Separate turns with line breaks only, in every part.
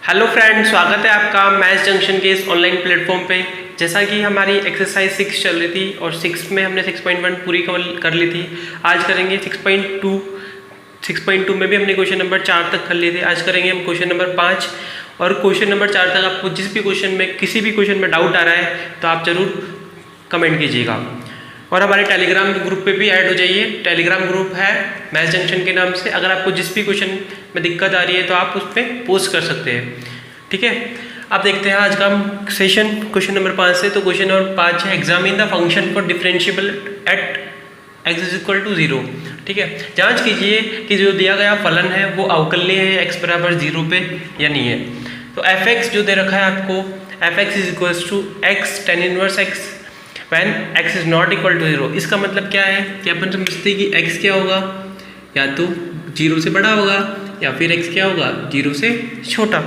Hello friend, स्वागत है आपका मैथ्स जंक्शन के इस ऑनलाइन प्लेटफॉर्म पे। जैसा कि हमारी एक्सरसाइज 6 चल रही थी और 6 में हमने 6.1 पूरी कर ली थी। आज करेंगे 6.2। 6.2 में भी हमने क्वेश्चन नंबर 4 तक कर लिए थे। आज करेंगे हम क्वेश्चन नंबर 5 और क्वेश्चन नंबर 4 तक। आपको जिस भी क्वेश्चन में किसी भी क्वेश्चन में डाउट आ रहा है तो आप ज़रूर कमेंट कीजिएगा और हमारे टेलीग्राम ग्रुप पे भी ऐड हो जाइए। टेलीग्राम ग्रुप है मैथ्स जंक्शन के नाम से। अगर आपको जिस भी क्वेश्चन में दिक्कत आ रही है तो आप उस पर पोस्ट कर सकते हैं, ठीक है। अब देखते हैं आज का हम सेशन क्वेश्चन नंबर 5 से। तो क्वेश्चन नंबर 5 है, examine the function for differentiable at x is equal to 0। ठीक है, जांच कीजिए कि जो दिया गया फलन है वो अवकलनीय है x बराबर 0 पे या नहीं है। तो fx जो दे रखा है आपको, fx is equal to x tan inverse x when x is not equal to 0। इसका मतलब क्या है कि अपन समझते हैं कि x क्या होगा, या तो 0 से बड़ा होगा या फिर x क्या होगा, 0 से छोटा।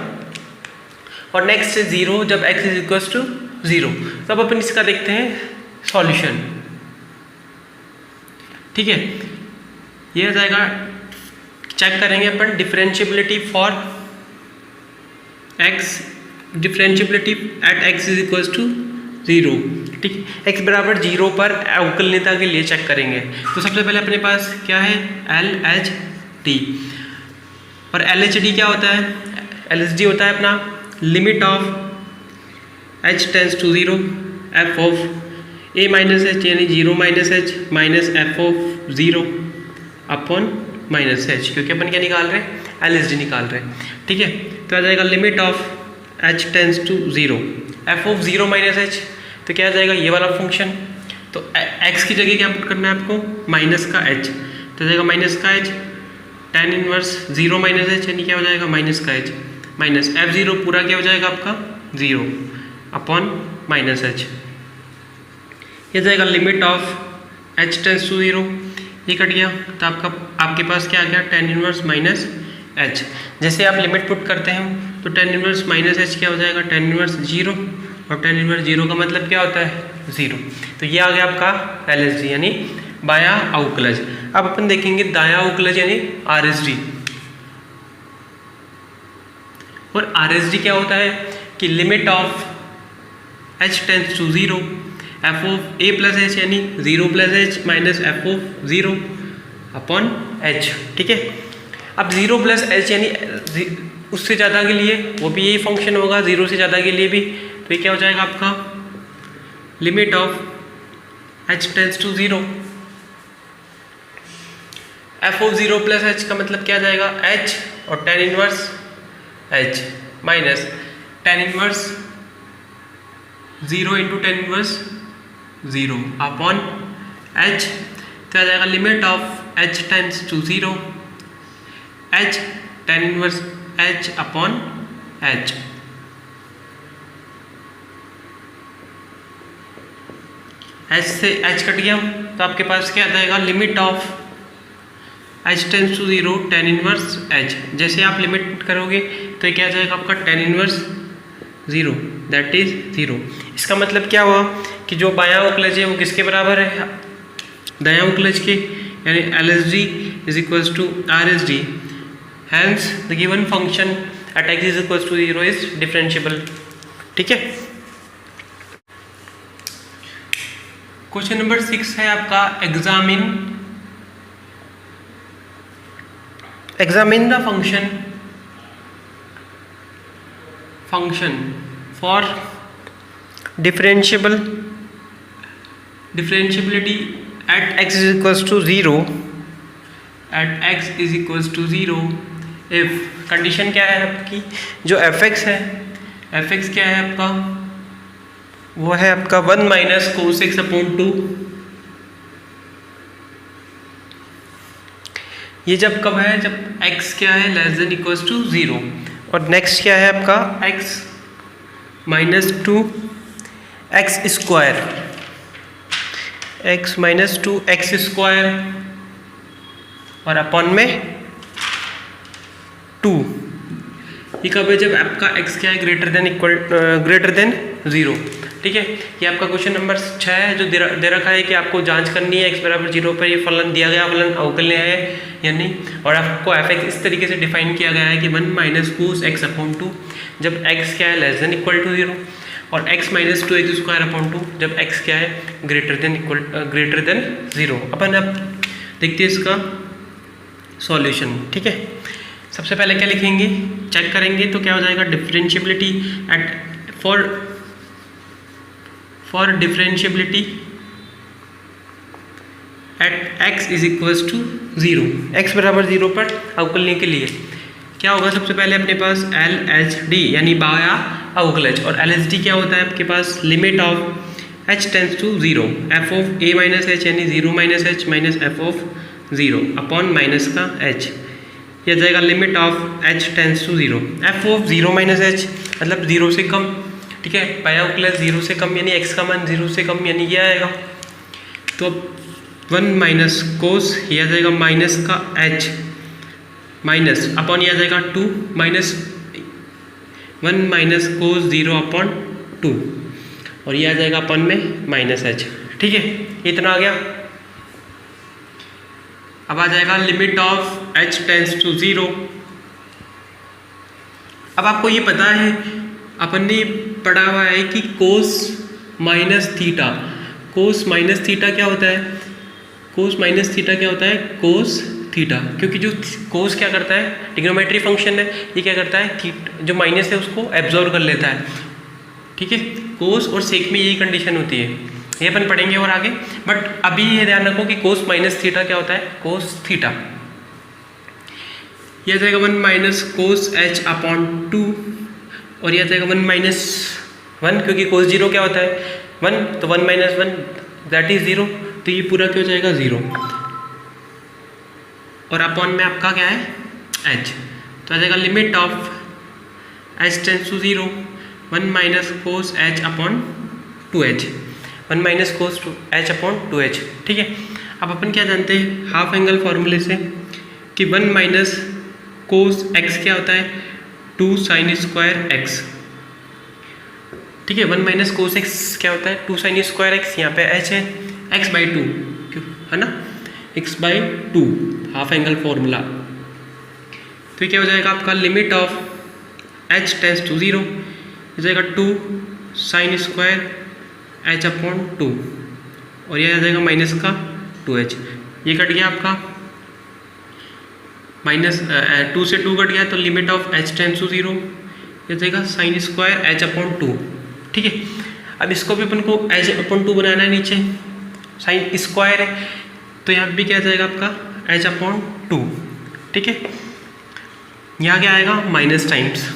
और नेक्स्ट है 0 जब x इज इक्वल टू 0। तो अब अपन इसका देखते हैं सॉल्यूशन, ठीक है। ये आ जाएगा, चेक करेंगे अपन differentiability for x, differentiability at x is equal to 0, ठीक। x बराबर 0 पर अवकलनीयता के लिए चेक करेंगे। तो सबसे पहले अपने पास क्या है, LHD। और LHD क्या होता है, LHD होता है अपना limit of h tends to 0 f of a minus h, यानी 0 minus h minus f of 0 upon minus h, क्योंकि अपन क्या निकाल रहे हैं, LHD निकाल रहे हैं, ठीक है। तो आ जाएगा limit of h tends to 0 f of 0 minus h। तो क्या आ जाएगा, ये वाला फंक्शन। तो x की जगह क्या पुट करना है आपको, माइनस का h। तो जाएगा माइनस का h tan inverse 0 minus h, यानी क्या हो जाएगा, माइनस का h माइनस f0 पूरा क्या हो जाएगा आपका 0 अपॉन माइनस h। ये जाएगा limit of h tends to 0। ये कट गया तो आपके पास क्या आ गया, tan इनवर्स माइनस h। जैसे आप लिमिट पुट करते हैं तो tan इनवर्स माइनस h क्या हो जाएगा, tan इनवर्स 0, और tan इनवर्स 0 का मतलब क्या होता है, 0। तो ये आ गया आपका LHD यानी बायां अवकलज। अब अपन देखेंगे दायां अवकलज यानी RHD। और RHD क्या होता है कि limit of h tends to 0 f of a plus h, यानी 0 plus h minus f of 0 upon h, ठीक है। अब 0 प्लस h यानी उससे ज़्यादा के लिए वो भी यही फंक्शन होगा, 0 से ज़्यादा के लिए भी। तो ये क्या हो जाएगा आपका limit of h tends to 0 f of 0 plus h का मतलब क्या आ जाएगा, h और tan inverse h minus tan inverse 0 into tan inverse 0 upon h। तो आ जाएगा limit of h tends to 0 h tan inverse h upon h। h से h कट गया तो आपके पास क्या आ जाएगा, limit of h tends to 0 tan inverse h। जैसे आप लिमिट पुट करोगे तो ये क्या आ जाएगा आपका tan इनवर्स 0, दैट इज 0। इसका मतलब क्या हुआ कि जो बायां अवकलज है वो किसके बराबर है, दायां अवकलज के, यानी LHD is equals to RHD। Hence the given function at x is equals to 0 is differentiable, ठीक है। क्वेश्चन नंबर 6 है आपका, examine the function for differentiability at x is equals to 0 at x is equals to 0 if. Condition क्या है आपकी, जो fx है, fx क्या है आपका, वो है आपका 1 माइनस कोस x अपॉन 2। ये जब कब है, जब x क्या है लेस देन इक्वल्स टू 0। और नेक्स्ट क्या है आपका, x minus 2 x square, x minus 2 x square और अपॉन में 2। ये कब है, जब आपका x क्या है ग्रेटर देन 0। ठीक है, ये आपका क्वेश्चन नंबर 6 है जो दे रखा है कि आपको जांच करनी है x बराबर 0 पर ये फलन दिया गया फलन अवकलनीय है या नहीं, और आपको f(x) इस तरीके से डिफाइन किया गया है कि 1 माइनस कोस x अपॉन 2 जब x क्या है लेस देन इक्वल टू 0, और x minus 2x square upon 2 जब x क्या है ग्रेटर देन 0। अपन अब देखते हैं इसका सॉल्यूशन। ठीक है, सबसे पहले क्या लिखेंगे, चेक करेंगे तो क्या हो जाएगा, differentiability at for differentiability at x is equals to 0, x बराबर 0 पर अवकलनीय के लिए क्या होगा, सबसे पहले अपने पास LHD यानी बाया अवकलज, और LHD क्या होता है आपके पास, limit of h tends to 0 f of a minus h यानी 0 minus h minus f of 0 upon minus का h, यह जाएगा limit of h tends to 0 f of 0 minus h मतलब 0 से कम। ठीक है, बाया अवकलज 0 से कम यानी x का मान 0 से कम यानी ये आएगा, तो 1 माइनस कोस यह जाएगा माइनस का h माइनस अपॉन यह जाएगा 2 माइनस 1 माइनस कोस 0 अपॉन 2, और यह आ जाएगा अपॉन में माइनस h। ठीक है, इतना आ गया। अब आ जाएगा limit of h tends to 0। अब आपको ये पता है, अपन ने पढ़ा हुआ है कि कोस माइनस थीटा, कोस माइनस थीटा क्या होता है, कोस माइनस थीटा क्या होता है, कोस थीटा, क्योंकि जो कोस क्या करता है, ट्रिग्नोमेट्री फंक्शन है, ये क्या करता है, थीटा जो माइनस है उसको एब्जॉर्ब कर लेता है। ठीक है, कोस और सेक में यही कंडीशन होती है, ये अपन पढ़ेंगे और आगे, बट अभी ये ध्यान रखो कि कोस माइनस थीटा क्या होता है, कोस थीटा, यह जाएगा 1 माइनस कोस h अपॉन 2, और यह जाएगा 1 माइनस 1 क्योंकि कोस 0 क्या होता है 1, तो 1 माइनस 1 दैट इज 0, तो ये पूरा क्या हो जाएगा 0, और अपॉन में आपका क्या है h, तो आ जाएगा limit of h tends to 0 1 minus cos h upon 2h, 1 minus cos h upon 2h। ठीक है, अब अपन क्या जानते हैं हाफ एंगल फॉर्मूले से कि 1 माइनस कोस x क्या होता है 2 साइन स्क्वायर x। ठीक है, 1 माइनस कोस x क्या होता है 2 साइन स्क्वायर x, यहाँ पे h है x बाई 2 है ना, x by 2 half angle formula, तो क्या हो जाएगा आपका limit of h tends to 0 हो जाएगा 2 साइन स्क्वायर h अपॉन 2, और यह आ जाएगा माइनस का 2h, ये कट गया आपका माइनस 2 से 2 कट गया, तो limit of h tends to 0 ये जाएगा साइन स्क्वायर h अपॉन 2। ठीक है, अब इसको भी अपन को h अपॉन 2 बनाना है, नीचे साइन स्क्वायर है तो यहाँ भी क्या जाएगा आपका h अपॉन 2। ठीक है, यहाँ क्या आएगा माइनस टाइम्स,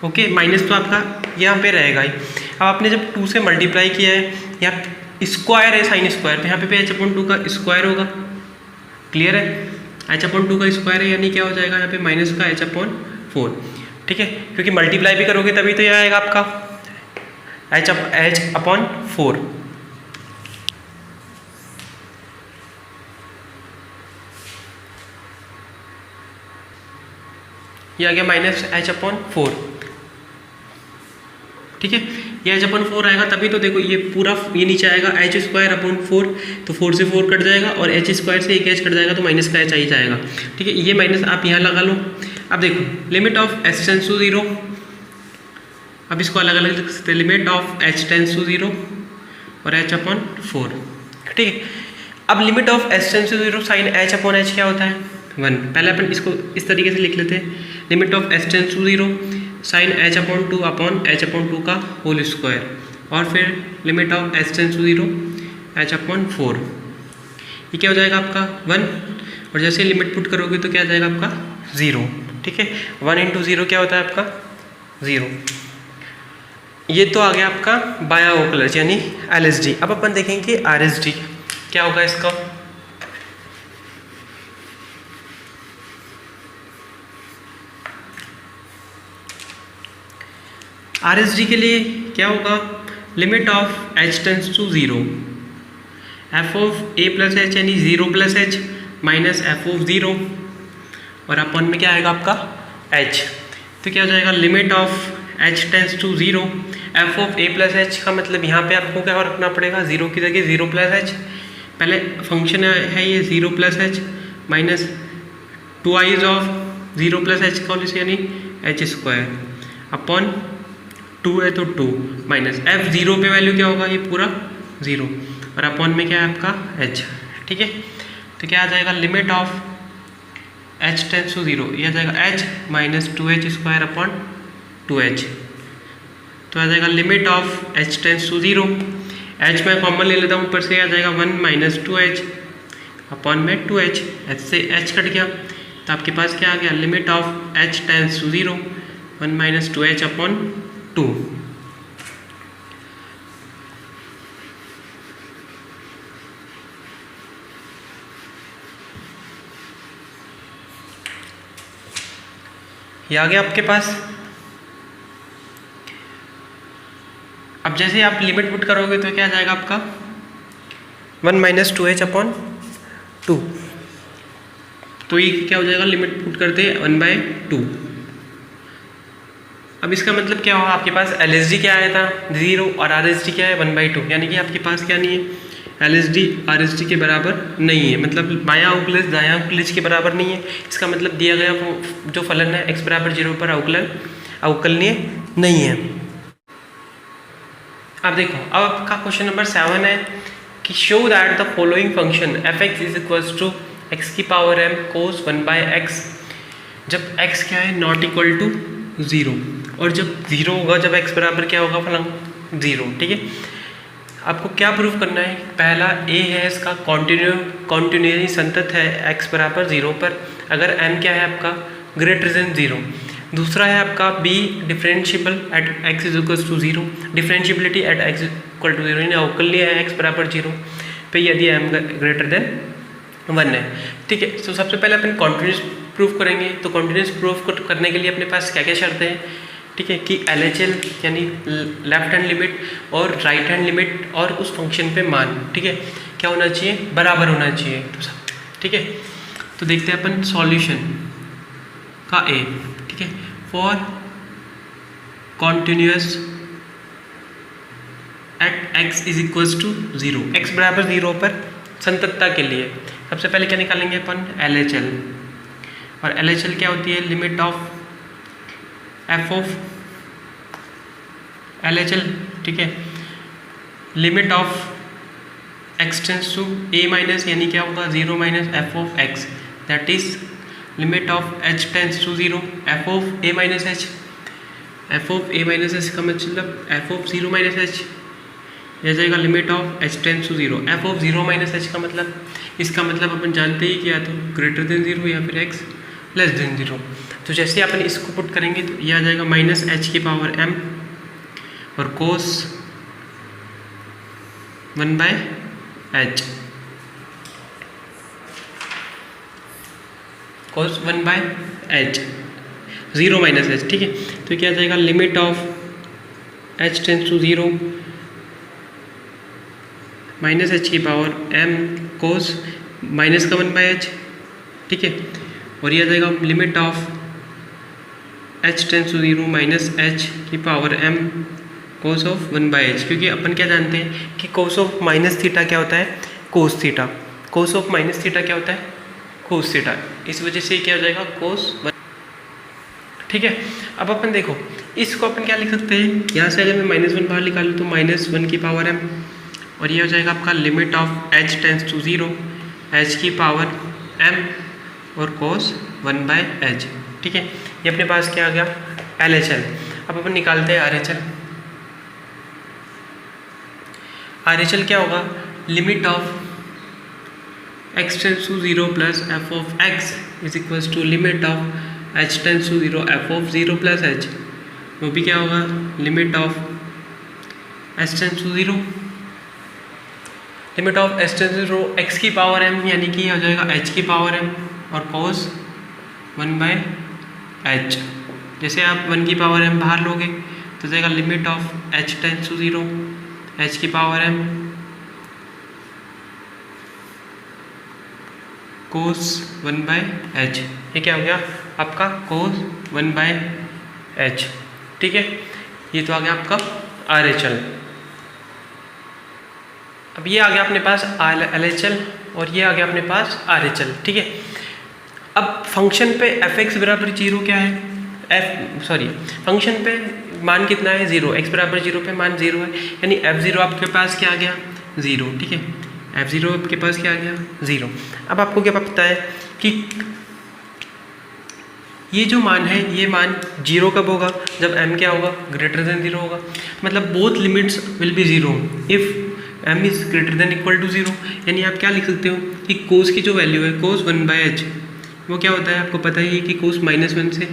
ओके माइनस तो आपका यहाँ पे रहेगा ही। अब आपने जब 2 से मल्टीप्लाई किया है, यहाँ स्क्वायर है साइन स्क्वायर, तो यहाँ पे h अपॉन 2 का स्क्वायर होगा, क्लियर है, h अपॉन 2 का स्क्वायर है यानी क्या हो जाएगा यहाँ पे माइनस का h अपॉन 4। ठीक है, क्योंकि मल्टीप्लाई भी करोगे तभी तो यह आएगा आपका h अपॉन 4। ये आ गया माइनस h अपॉन 4। ठीक है, ये h अपॉन 4 आएगा तभी तो देखो ये पूरा ये नीचे आएगा h स्क्वायर अपॉन 4, तो 4 से 4 कट जाएगा और h स्क्वायर से एक h कट जाएगा तो माइनस का h आ ही जाएगा। ठीक है, ये माइनस आप यहाँ लगा लो। अब देखो limit of h tends to 0, अब इसको अलग अलग लिख सकते हैं, limit of h tends to 0 और h अपॉन 4। ठीक है, अब limit of h tends to 0 sine h upon h क्या होता है 1, पहले अपन इसको इस तरीके से लिख लेते हैं, limit of h tends to 0 sine h upon 2 upon h upon 2 का होल स्क्वायर, और फिर limit of h tends to 0 h upon 4, ये क्या हो जाएगा आपका 1, और जैसे लिमिट पुट करोगे तो क्या आ जाएगा आपका 0। ठीक है, 1 इंटू 0 क्या होता है आपका 0। ये तो आ गया आपका बाया अवकलज यानी LHD। अब अपन देखेंगे RHD क्या होगा इसका। RHD के लिए क्या होगा, limit of h tends to 0 f of a plus h यानी 0 plus h minus f of 0, और अपन में क्या आएगा आपका h, तो क्या हो जाएगा limit of h tends to 0 f of a plus h का मतलब यहाँ पे आपको क्या रखना पड़ेगा, 0 की जगह 0 प्लस एच, पहले फंक्शन है ये 0 plus H minus 2i of 0 plus h का यानी एच स्क्वायर अपॉन 2 है तो 2 माइनस एफ 0 पे वैल्यू क्या होगा, ये पूरा 0 और अपॉन में क्या है आपका एच। ठीक है, तो क्या आ जाएगा, limit of h tends to 0, ये आ जाएगा H minus 2h square upon 2h, तो आ जाएगा limit of h tends to 0, h मैं कॉमन ले लेता हूँ, ऊपर से आ जाएगा 1 माइनस 2h अपॉन में 2h, एच से एच कट गया तो आपके पास क्या आ गया, limit of h tends to 0 1 minus 2h upon 2। ये आ गया आपके पास। अब जैसे आप लिमिट पुट करोगे तो क्या आ जाएगा आपका 1 माइनस 2h अपॉन 2, तो ये क्या हो जाएगा, लिमिट पुट करते हैं 1/2। अब इसका मतलब क्या होगा, आपके पास LSD क्या आया था 0 और RSD क्या है 1/2, यानी कि आपके पास क्या नहीं है, LSD RSD के बराबर नहीं है, मतलब बायां अवकलज दायां अवकलज के बराबर नहीं है। इसका मतलब दिया गया जो फलन है x बराबर 0 पर अवकलनीय नहीं है। अब देखो, अब आपका क्वेश्चन नंबर 7 है कि show that the following function f(x) is equals to x की पावर m cos 1/x, जब x क्या है नॉट इक्वल टू 0 और जब 0 होगा, जब x बराबर क्या होगा फलन 0। ठीक है, आपको क्या प्रूफ करना है, पहला a है इसका कॉन्टिन्यूसली संतत है x बराबर 0 पर अगर m क्या है आपका ग्रेटर देन 0। दूसरा है आपका b differentiable at x is equal to 0, differentiability at x equal to 0 यानी अवकलनीय है x बराबर 0 पे यदि m ग्रेटर देन 1 है। ठीक है, तो सबसे पहले अपन कॉन्टिन्यूस प्रूफ करेंगे। तो कॉन्टिन्यूस प्रूफ करने के लिए अपने पास क्या क्या शर्तें हैं, ठीक है, कि LHL यानी लेफ्ट हैंड लिमिट और राइट हैंड लिमिट और उस फंक्शन पे मान, ठीक है, क्या होना चाहिए, बराबर होना चाहिए। तो सब ठीक है, तो देखते हैं अपन सॉल्यूशन का A। ठीक है, for continuous at x is equals to 0, x बराबर 0 पर संततता के लिए सबसे पहले क्या निकालेंगे अपन LHL, और LHL क्या होती है, limit of f of LHL, ठीक है, limit of x tends to a minus यानी क्या होगा 0 minus f of x, that is limit of h tends to 0 f of a minus h, f of a minus h का मतलब f of 0 minus h, यह जाएगा limit of h tends to 0, f of 0 minus h का मतलब, इसका मतलब अपन जानते ही कि या तो ग्रेटर देन 0 या फिर x लेस देन 0। तो जैसे अपन इसको पुट करेंगे तो यह आ जाएगा माइनस h की पावर m और कोस 1/h, कोस 1/h 0 माइनस h। ठीक है, तो क्या आ जाएगा limit of h tends to 0 minus h की पावर m कोस माइनस का 1/h। ठीक है, और यह आ जाएगा limit of h tends to 0 minus h की power m cos of 1/h, क्योंकि अपन क्या जानते हैं कि कोस ऑफ माइनस थीटा क्या होता है, cos theta, cos of minus theta क्या होता है, कोस थीटा, इस वजह से क्या हो जाएगा कोस 1। ठीक है, अब अपन देखो इसको अपन क्या लिख सकते हैं, यहाँ से अगर मैं -1 बाहर निकालूँ तो -1 की पावर m, और ये हो जाएगा आपका limit of h tends to 0 h की पावर m और कोस 1/h। ठीक है, ये अपने पास क्या आ गया LHL। अब अपन निकालते हैं RHL। RHL क्या होगा, limit of x tends to 0 plus f of x is equals to limit of h tends to 0 f of 0 plus h, वो भी क्या होगा limit of h tends to 0, limit of h tends to 0 x की power m यानी कि हो जाएगा h की पावर m और cos 1/h। जैसे आप 1 की पावर m बाहर लोगे तो जाएगा limit of h tends to 0 h की पावर m cos 1/h, ये क्या हो गया आपका cos 1/h। ठीक है, ये तो आ गया आपका RHL। अब ये आ गया अपने पास LHL और ये आ गया अपने पास RHL, ठीक है। अब फंक्शन पे fx बराबर 0 क्या है, फंक्शन पे मान कितना है 0, x बराबर 0 पे मान 0 है, यानी f0 आपके पास क्या आ गया 0, ठीक है। f0 आपके पास क्या आ गया 0। अब आपको क्या पता है कि ये जो मान है ये मान 0 कब होगा, जब m क्या होगा ग्रेटर देन 0 होगा, मतलब both limits will be 0 if m is greater than equal to 0। यानी आप क्या लिख सकते हो कि कोस की जो वैल्यू है कोस 1/h वो क्या होता है, आपको पता ही है कि कोस -1 से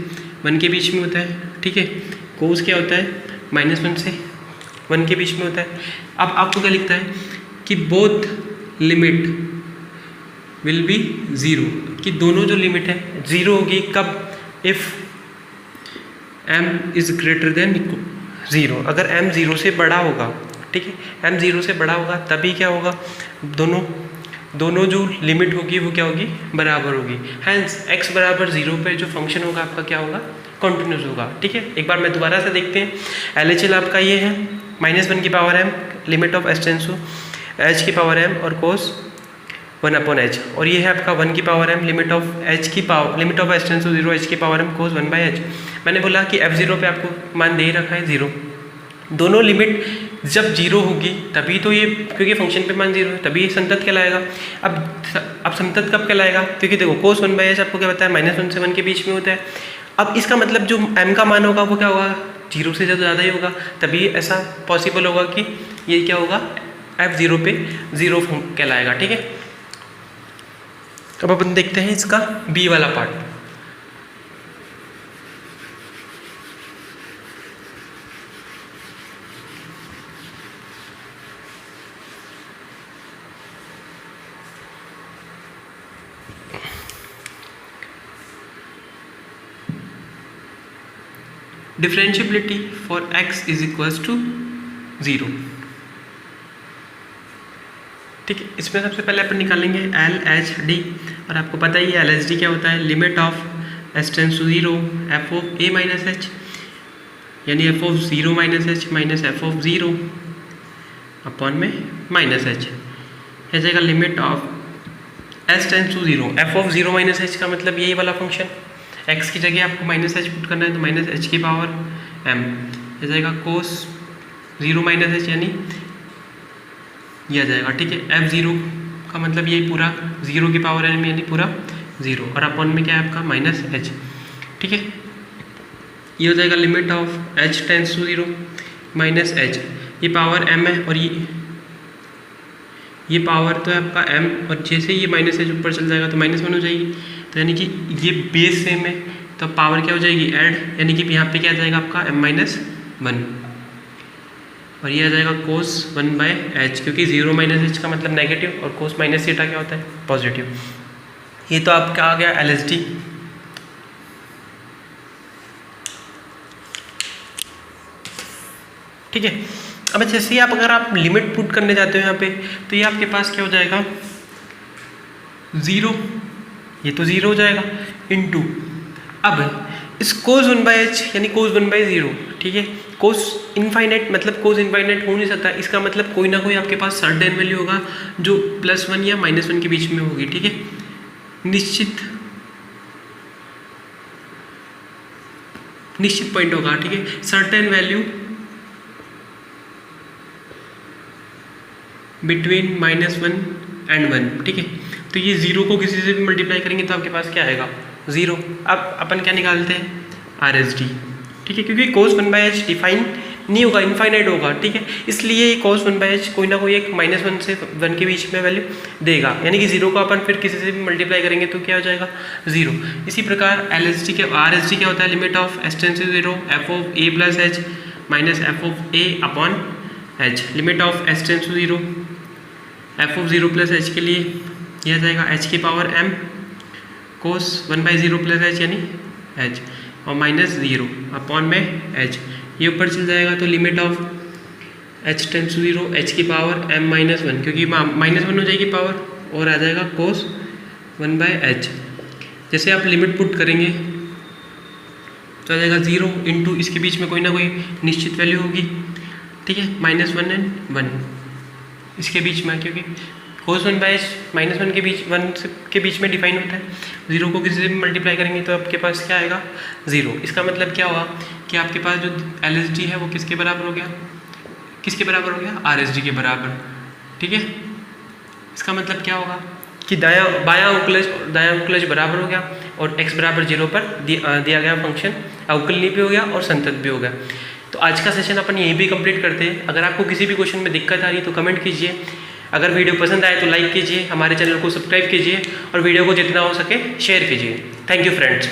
1 के बीच में होता है, ठीक है। कोस क्या होता है -1 से 1 के बीच में होता है। अब आपको क्या लिखता है कि बोथ लिमिट विल बी 0, कि दोनों जो लिमिट है 0 होगी कब, if m is greater than 0, अगर m 0 से बड़ा होगा, ठीक है। m 0 से बड़ा होगा तभी क्या होगा, दोनों जो लिमिट होगी वो क्या होगी बराबर होगी। हैंस x बराबर 0 पे जो फंक्शन होगा आपका क्या होगा कॉन्टिन्यूस होगा, ठीक है। एक बार मैं दोबारा से देखते हैं। LHL आपका ये है -1 की power m limit of h tends to h की पावर m और कोस 1/h, और ये है आपका 1 की power m limit of h tends to 0 h की पावर m कोस 1/h। मैंने बोला कि f0 पे आपको मान दे ही रखा है 0, दोनों लिमिट जब 0 होगी तभी तो ये, क्योंकि फंक्शन पे मान 0 है तभी ये संतत कहलाएगा। अब संतत कब कहलाएगा, क्योंकि देखो कोस 1/h आपको क्या पता है -1 से 1 के बीच में होता है। अब इसका मतलब जो m का मान होगा वो क्या होगा 0 से ज़्यादा ही होगा, तभी ऐसा पॉसिबल होगा कि ये क्या होगा f0 पे 0 कहलाएगा, ठीक है। अब अपन देखते हैं इसका b वाला part. Differentiability for x is equals to 0, ठीक है। इसमें सबसे पहले अपन निकालेंगे LHD, और आपको पता ही है LHD क्या होता है, limit of h tends to 0 f of a minus h, यानी f of 0 minus h minus f of 0 upon में माइनस h, है जाएगा limit of h tends to 0 f of 0 minus h का मतलब यही वाला फंक्शन, x की जगह आपको -h पुट करना है तो -h की पावर m, हो जाएगा कोस 0 माइनस h, यानी ये आ जाएगा, ठीक है। f0 का मतलब यही पूरा 0 की पावर m यानी पूरा 0, और अपॉन में क्या है आपका -h, ठीक है। ये हो जाएगा limit of h tends to 0 minus h, ये पावर m है और ये पावर तो है आपका m, और जैसे ये -h ऊपर चल जाएगा तो -1 हो जाएगी, तो यानी कि ये बेस सेम है तो पावर क्या हो जाएगी ऐड, यानी कि यहाँ पे क्या आ जाएगा आपका m-1, और ये आ जाएगा कोस 1/h, क्योंकि 0 -h का मतलब नेगेटिव और कोस माइनस थीटा क्या होता है पॉजिटिव। ये तो आपका आ गया LHD। ठीक है। अब जैसे ही अगर आप लिमिट पुट करने जाते हो यहाँ पे तो ये आपके पास क्या हो जाएगा 0, ये तो 0 हो जाएगा इनटू, अब इस कोस 1/h यानी कोस 1/0, ठीक है। कोस इनफाइनाइट मतलब कोस इनफाइनाइट हो नहीं सकता, इसका मतलब कोई ना कोई आपके पास सर्टेन वैल्यू होगा जो +1 या -1 के बीच में होगी, ठीक है। निश्चित पॉइंट होगा, ठीक है, सर्टेन वैल्यू बिटवीन -1 एंड 1, ठीक है। तो ये 0 को किसी से भी मल्टीप्लाई करेंगे तो आपके पास क्या आएगा 0। अब अपन क्या निकालते हैं RHD, ठीक है, क्योंकि cos 1/h डिफाइन नहीं होगा, इनफाइनाइट होगा, ठीक है। इसलिए cos 1/h कोई ना कोई एक -1 से 1 के बीच में वैल्यू देगा, यानी कि 0 को अपन फिर किसी से भी मल्टीप्लाई करेंगे तो क्या हो जाएगा 0। इसी प्रकार RHD क्या होता है, limit of h tends to 0 f of a plus h minus f of a upon h, limit of h tends to 0 f of 0 plus h के लिए यह आ जाएगा h की power m cos 1/0 plus h यानी h, और -0 upon में h, ये ऊपर चल जाएगा तो limit of h tends to 0 h की पावर m-1, क्योंकि -1 हो जाएगी पावर, और आ जाएगा कोस 1/h। जैसे आप लिमिट पुट करेंगे तो आ जाएगा 0 इंटू इसके बीच में कोई ना कोई निश्चित वैल्यू होगी, ठीक है, -1 एंड 1 इसके बीच में, क्योंकि cos 1 बाय -1 के बीच 1 के बीच में डिफाइन होता है। 0 को किसी से भी मल्टीप्लाई करेंगे तो आपके पास क्या आएगा 0। इसका मतलब क्या हुआ कि आपके पास जो LHD है वो किसके बराबर हो गया, किसके बराबर हो गया, RHD के बराबर। ठीक है, इसका मतलब क्या होगा कि बायां अवकलज बराबर हो गया और x बराबर 0 पर दिया गया फंक्शन अवकलनीय भी हो गया और संतत भी हो गया। तो आज का सेशन अपन यहीं भी कंप्लीट करते हैं। अगर आपको किसी भी क्वेश्चन में दिक्कत आ रही है तो कमेंट कीजिए। अगर वीडियो पसंद आए तो लाइक कीजिए, हमारे चैनल को सब्सक्राइब कीजिए और वीडियो को जितना हो सके शेयर कीजिए। Thank you friends.